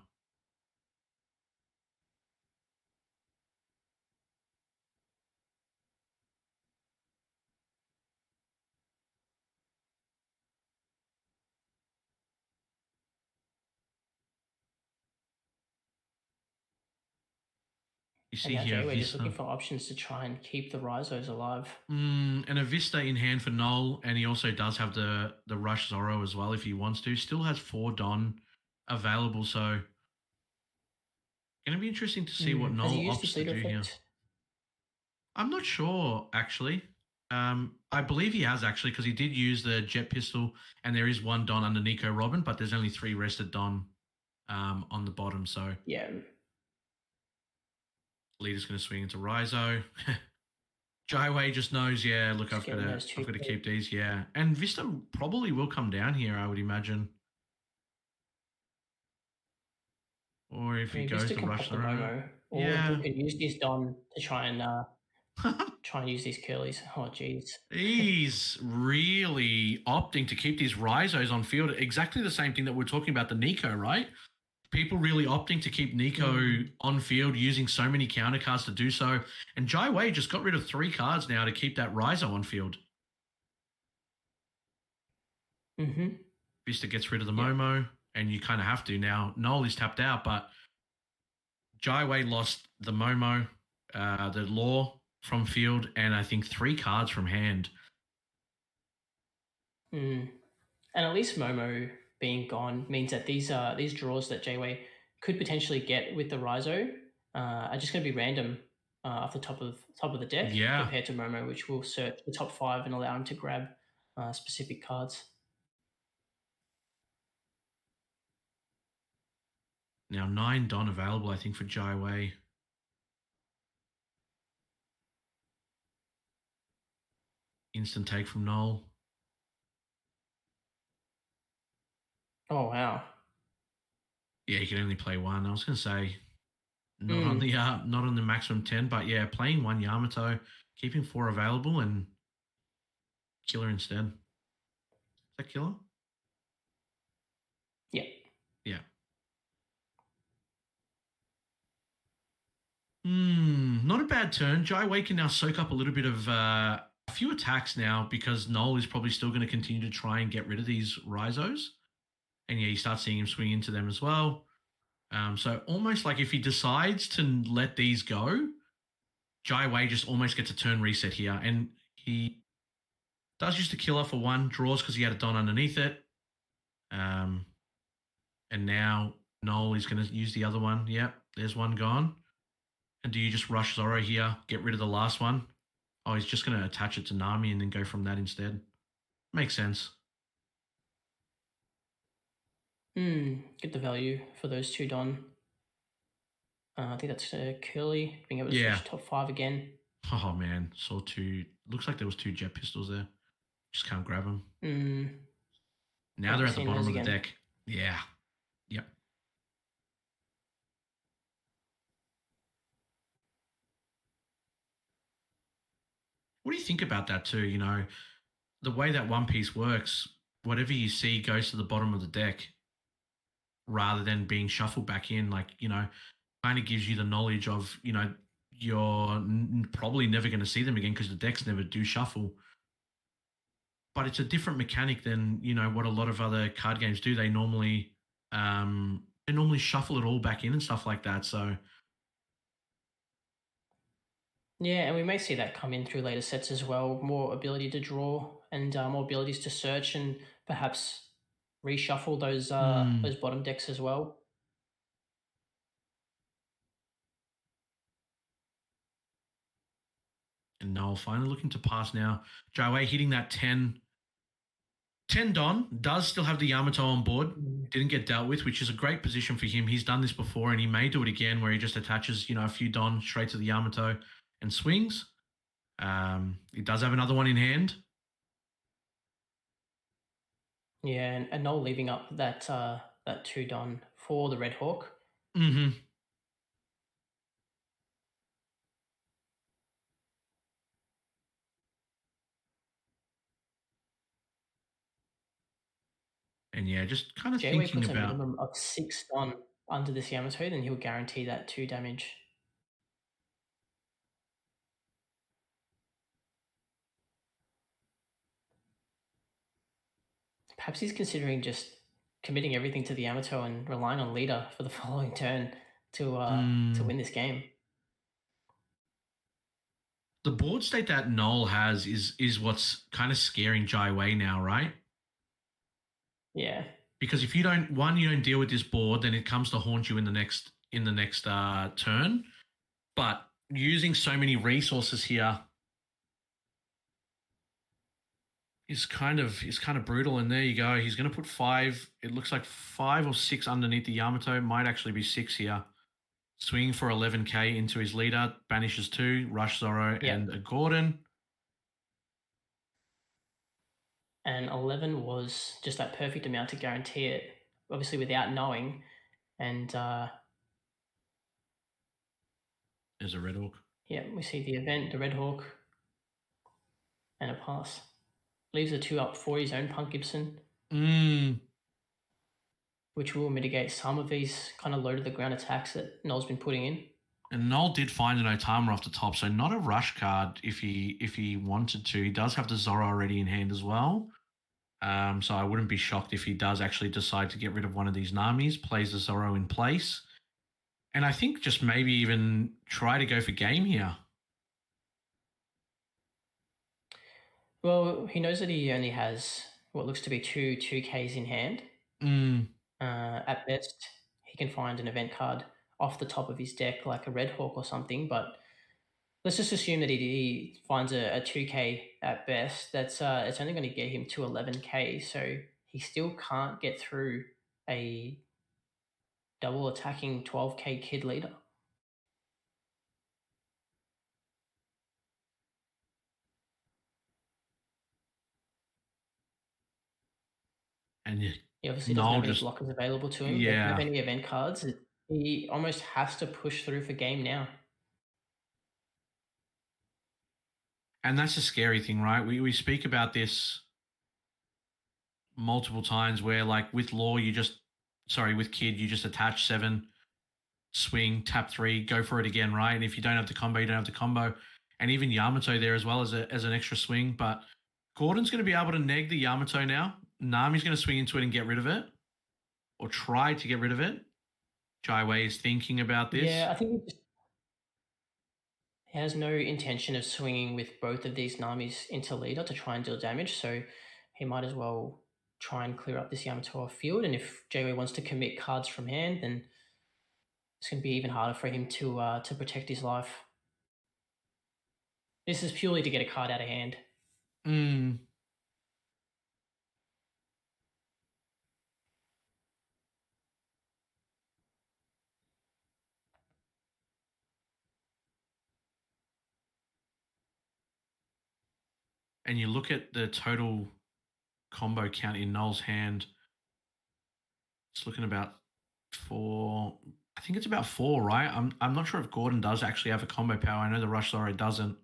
Speaker 1: You
Speaker 2: And
Speaker 1: see
Speaker 2: now
Speaker 1: here
Speaker 2: Jayway just looking
Speaker 1: Vista.
Speaker 2: for options to try and keep the Rizos alive.
Speaker 1: And a Vista in hand for Noel, and he also does have the Rush Zorro as well if he wants to. Still has 4 Don available, so going to be interesting to see what
Speaker 2: Has he
Speaker 1: Noel
Speaker 2: used his
Speaker 1: opts to
Speaker 2: leader
Speaker 1: do here.
Speaker 2: effect?
Speaker 1: I'm not sure actually. I believe he has actually because he did use the jet pistol, and there is 1 Don under Nico Robin, but there's only 3 rested Don on the bottom. So
Speaker 2: Yeah,
Speaker 1: leader's going to swing into Rizo. Jiawei just knows, yeah. Look,
Speaker 2: just
Speaker 1: I've got
Speaker 2: getting
Speaker 1: to
Speaker 2: those two
Speaker 1: I've got to
Speaker 2: through.
Speaker 1: keep these, yeah. And Vista probably will come down here, I would imagine. Or if
Speaker 2: I
Speaker 1: he
Speaker 2: mean,
Speaker 1: goes
Speaker 2: Vista
Speaker 1: to
Speaker 2: can
Speaker 1: Rush
Speaker 2: pop the
Speaker 1: Zoro.
Speaker 2: Momo, or he
Speaker 1: Yeah.
Speaker 2: can use his Don to try and try and use these curlies. Oh, geez.
Speaker 1: He's really opting to keep these Rhizos on field. Exactly the same thing that we're talking about the Nico, right? People really opting to keep Nico on field, using so many counter cards to do so. And Jiawei just got rid of 3 cards now to keep that Rhizo on field. Vista gets rid of the Momo, and you kind of have to now. Noel is tapped out, but Jiawei lost the Momo, the Law from field, and I think 3 cards from hand.
Speaker 2: And at least Momo being gone means that these draws that Jiawei could potentially get with the Rhizo are just going to be random off the top of the deck compared to Momo, which will search the top 5 and allow him to grab specific cards.
Speaker 1: Now 9 Don available, I think, for Jiawei. Instant take from Noel.
Speaker 2: Oh, wow.
Speaker 1: Yeah, you can only play 1. I was going to say not on the maximum 10, but yeah, playing 1 Yamato, keeping 4 available, and Killer instead. Is that Killer?
Speaker 2: Yeah.
Speaker 1: Yeah. Not a bad turn. Jiawei can now soak up a little bit of a few attacks now, because Noel is probably still going to continue to try and get rid of these Rhizos. And yeah, you start seeing him swing into them as well. So almost like if he decides to let these go, Jiawei just almost gets a turn reset here. And he does use the Killer for 1, draws because he had a Don underneath it. And now Noel is going to use the other one. Yep, there's 1 gone. And do you just rush Zoro here, get rid of the last one? Oh, he's just going to attach it to Nami and then go from that instead. Makes sense.
Speaker 2: Get the value for those 2 Don. I think that's Curly being able to switch top 5 again.
Speaker 1: Oh, man. Saw 2. Looks like there was 2 jet pistols there. Just can't grab them. Now they're at the bottom of the deck. Yeah. Yep. What do you think about that too? You know, the way that One Piece works, whatever you see goes to the bottom of the deck rather than being shuffled back in. Like, you know, kind of gives you the knowledge of, you know, you're probably never going to see them again because the decks never do shuffle. But it's a different mechanic than, you know, what a lot of other card games do. They normally shuffle it all back in and stuff like that. So
Speaker 2: yeah, and we may see that come in through later sets as well. More ability to draw and more abilities to search and perhaps reshuffle those bottom decks as well.
Speaker 1: And Noel finally looking to pass now. Jiawei hitting that 10 Don, does still have the Yamato on board. Didn't get dealt with, which is a great position for him. He's done this before, and he may do it again where he just attaches, you know, a few Don straight to the Yamato and swings. He does have another one in hand.
Speaker 2: Yeah, and Noel leaving up that 2 Don for the Red Hawk.
Speaker 1: And yeah, just kind of
Speaker 2: Jiawei
Speaker 1: thinking
Speaker 2: puts
Speaker 1: about
Speaker 2: a minimum of 6 Don under this Yamato, then he'll guarantee that 2 damage. Perhaps he's considering just committing everything to the Yamato and relying on leader for the following turn to win this game.
Speaker 1: the board state that Noel has is what's kind of scaring Jiawei now, right?
Speaker 2: Yeah.
Speaker 1: Because if you don't deal with this board, then it comes to haunt you in the next turn. But using so many resources here is kind of brutal. And there you go. He's going to put 5. It looks like 5 or 6 underneath the Yamato. Might actually be 6 here. Swinging for 11k into his leader. Banishes 2. Rush Zoro and a Gordon.
Speaker 2: And 11 was just that perfect amount to guarantee it, obviously without knowing. And
Speaker 1: there's a Red Hawk.
Speaker 2: Yeah, we see the event, the Red Hawk. and a pass. Leaves the 2 up for his own Punk Gibson, which will mitigate some of these kind of low to the ground attacks that Noel's been putting in.
Speaker 1: And Noel did find an Otama off the top, so not a rush card if he wanted to. He does have the Zoro already in hand as well. So I wouldn't be shocked if he does actually decide to get rid of one of these Namis, plays the Zoro in place. And I think just maybe even try to go for game here.
Speaker 2: Well, he knows that he only has what looks to be two 2Ks in hand. At best, he can find an event card off the top of his deck, like a Red Hawk or something, but let's just assume that he finds a 2K at best. That's it's only going to get him to 11K, so he still can't get through a double attacking 12K kid leader.
Speaker 1: And
Speaker 2: He obviously doesn't have any blockers available to him. Doesn't have any event cards. He almost has to push through for game now.
Speaker 1: And that's the scary thing, right? We speak about this multiple times where, like, with Law, with Kid, you just attach 7, swing, tap 3, go for it again, right? And if you don't have the combo, you don't have the combo. And even Yamato there as well as an extra swing. But Gordon's going to be able to neg the Yamato now. Nami's going to swing into it and get rid of it. Or try to get rid of it. Jiawei is thinking about this.
Speaker 2: Yeah, I think he has no intention of swinging with both of these Namis into leader to try and deal damage, so he might as well try and clear up this Yamato off field. And if Jiawei wants to commit cards from hand, then it's going to be even harder for him to protect his life. This is purely to get a card out of hand.
Speaker 1: And you look at the total combo count in Noel's hand. It's looking about 4. I think it's about 4, right? I'm not sure if Gordon does actually have a combo power. I know the Rush Zoro doesn't.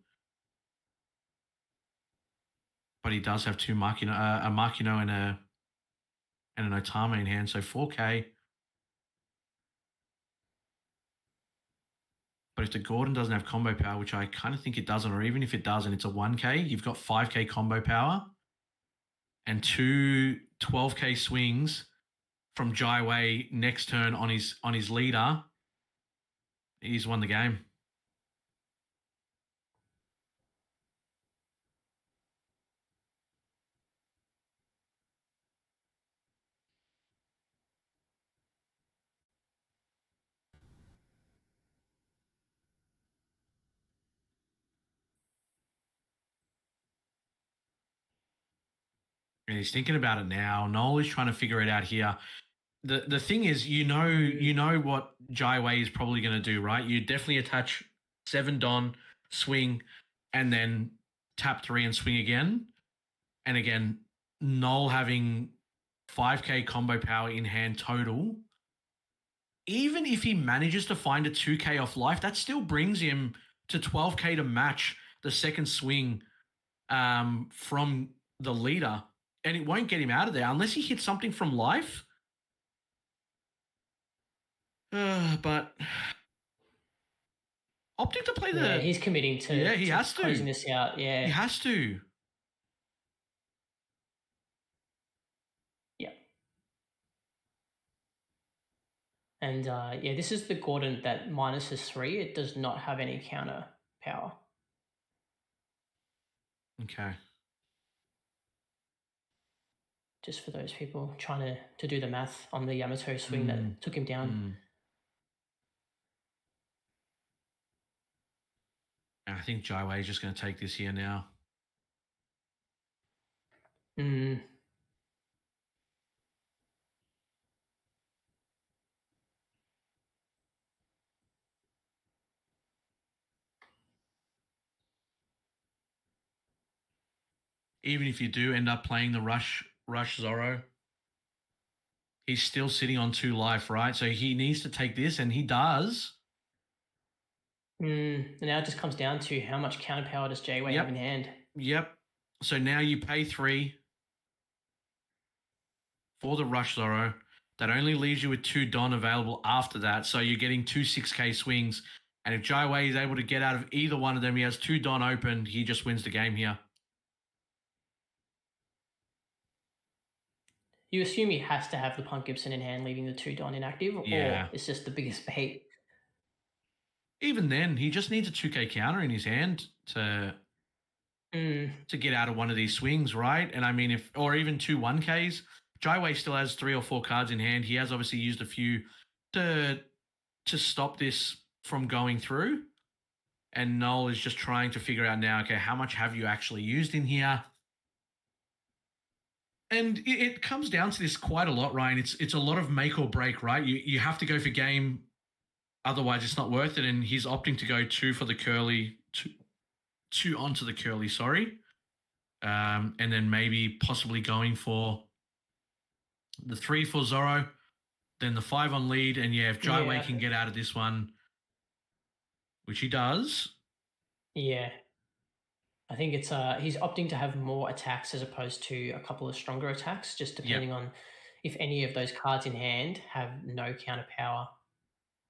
Speaker 1: But he does have 2 Makino, a Makino and an Otama in hand, so 4K. But if the Gordon doesn't have combo power, which I kind of think it doesn't, or even if it does and it's a 1K, you've got 5K combo power and 2 12K swings from Jiawei next turn on his leader. He's won the game. And he's thinking about it now. Noel is trying to figure it out here. The thing is, you know what Jiawei is probably going to do, right? You definitely attach 7 Don, swing, and then tap 3 and swing again. And again, Noel having 5K combo power in hand total. Even if he manages to find a 2K off life, that still brings him to 12K to match the second swing from the leader. And it won't get him out of there unless he hits something from life. But opting to play
Speaker 2: he's committing to
Speaker 1: he has to
Speaker 2: closing this out. Yeah,
Speaker 1: he has to.
Speaker 2: Yeah, and this is the Gordon that minuses 3. It does not have any counter power.
Speaker 1: Okay.
Speaker 2: Just for those people trying to do the math on the Yamato swing that took him down.
Speaker 1: I think Jiawei is just going to take this here now. Even if you do end up playing the Rush Zoro, he's still sitting on 2 life, right? So he needs to take this, and he does.
Speaker 2: And now it just comes down to how much counter power does Jiawei have in hand.
Speaker 1: Yep. So now you pay 3 for the Rush Zoro. That only leaves you with 2 Don available after that. So you're getting 2 6K swings. And if Jiawei is able to get out of either one of them, he has 2 Don open, he just wins the game here.
Speaker 2: You assume he has to have the Punk Gibson in hand, leaving the 2 Don inactive,
Speaker 1: Yeah.
Speaker 2: or it's just the biggest bait.
Speaker 1: Even then, he just needs a 2K counter in his hand to get out of one of these swings, right? And I mean, or even 2 1Ks. Jiawei still has 3 or 4 cards in hand. He has obviously used a few to stop this from going through. And Noel is just trying to figure out now, okay, how much have you actually used in here? And it comes down to this quite a lot, Ryan. It's a lot of make or break, right? You have to go for game, otherwise it's not worth it. And he's opting to go 2 for the curly, 2 onto the curly, sorry. And then maybe possibly going for the 3 for Zoro, then the 5 on lead. And yeah, if Jiawei can get out of this one, which he does.
Speaker 2: Yeah. I think it's he's opting to have more attacks as opposed to a couple of stronger attacks, just depending on if any of those cards in hand have no counter power.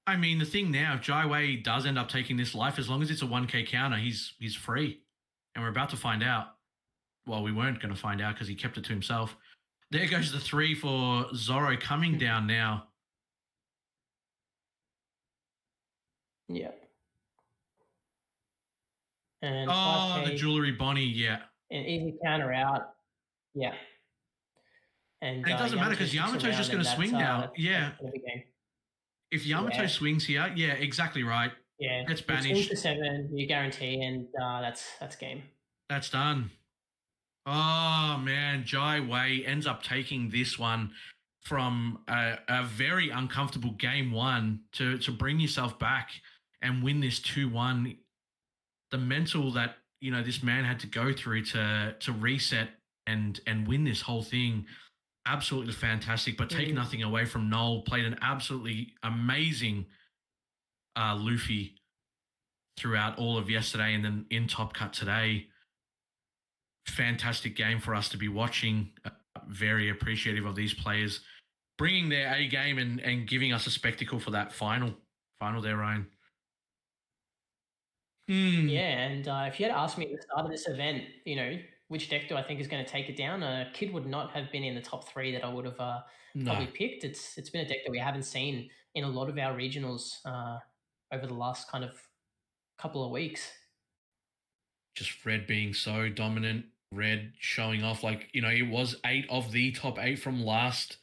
Speaker 1: I mean, the thing now, if Jiawei does end up taking this life, as long as it's a 1K counter, he's free. And we're about to find out. Well, we weren't going to find out because he kept it to himself. There goes the 3 for Zoro coming down now.
Speaker 2: Yeah. And
Speaker 1: 5K, the jewelry Bonnie, yeah.
Speaker 2: An easy counter out. Yeah. And
Speaker 1: it doesn't matter because Yamato's just going to swing now. Yeah. If Yamato swings here, yeah, exactly right.
Speaker 2: Yeah.
Speaker 1: It's banished.
Speaker 2: For 7, you guarantee, and that's game.
Speaker 1: That's done. Oh, man. Jiawei ends up taking this one from a very uncomfortable game 1 to bring yourself back and win this 2-1. The mental that, you know, this man had to go through to reset and win this whole thing, absolutely fantastic. But take nothing away from Noel. Played an absolutely amazing Luffy throughout all of yesterday and then in Top Cut today. Fantastic game for us to be watching. Very appreciative of these players bringing their A game and giving us a spectacle for that final there, Ryan.
Speaker 2: Yeah, and if you had asked me at the start of this event, you know, which deck do I think is going to take it down, Kid would not have been in the top 3 that I would have probably picked. It's been a deck that we haven't seen in a lot of our regionals over the last kind of couple of weeks.
Speaker 1: Just Red being so dominant, Red showing off, like, you know, it was 8 of the top 8 from the last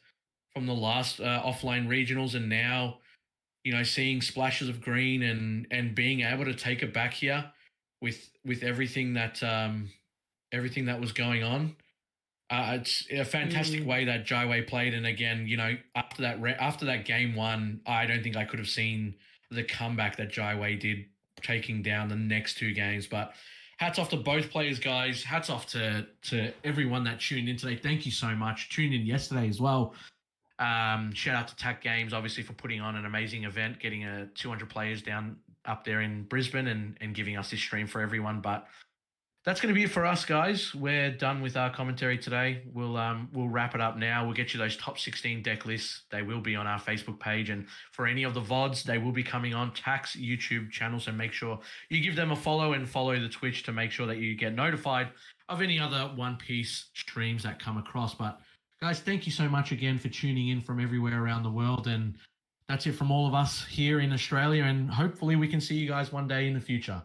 Speaker 1: offline regionals, and now, you know, seeing splashes of green and being able to take it back here with everything that was going on. It's a fantastic way that Jiawei played, and again, you know, after that game 1, I don't think I could have seen the comeback that Jiawei did, taking down the next 2 games. But hats off to both players, guys. Hats off to everyone that tuned in today. Thank you so much. Tuned in yesterday as well. Shout out to TAC Games, obviously, for putting on an amazing event, getting 200 players down up there in Brisbane and giving us this stream for everyone. But that's going to be it for us, guys. We're done with our commentary today. We'll wrap it up now. We'll get you those top 16 deck lists. They will be on our Facebook page, and for any of the VODs, they will be coming on TAC's YouTube channel. So make sure you give them a follow and follow the Twitch to make sure that you get notified of any other One Piece streams that come across. But guys, thank you so much again for tuning in from everywhere around the world. And that's it from all of us here in Australia. And hopefully we can see you guys one day in the future.